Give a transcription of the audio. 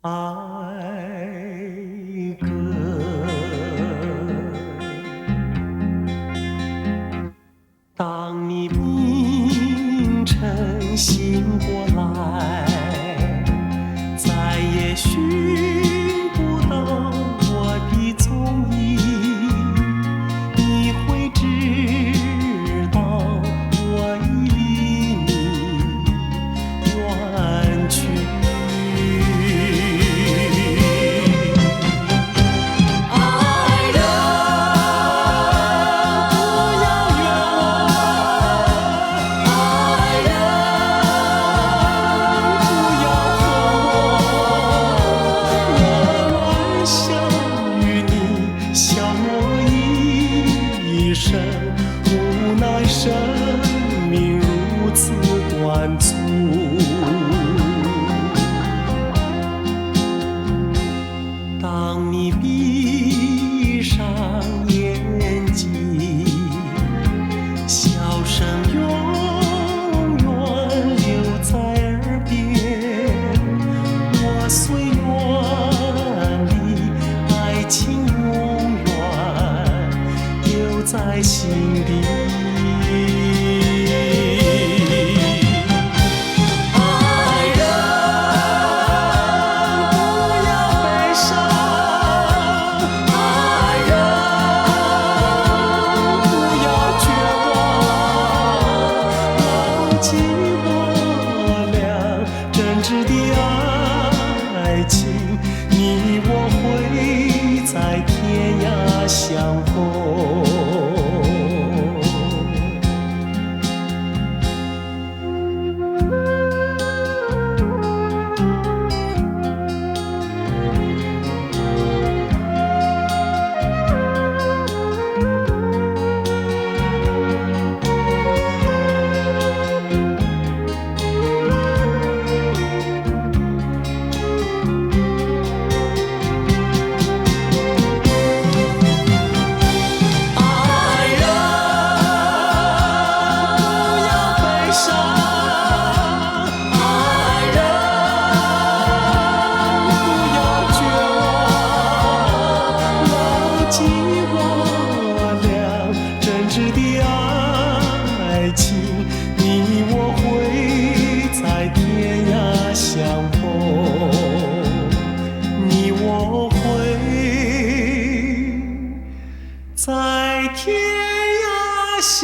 爱歌。当你清晨醒过来，再也寻不到我的踪影，你会知道我已离你远去。无奈生命如此短促，当你闭上眼睛，笑声永远留在耳边。我虽远离，爱情永远留在心底。爱情，你我会在天涯相逢。爱情，你我会在天涯相逢，你我会在天涯相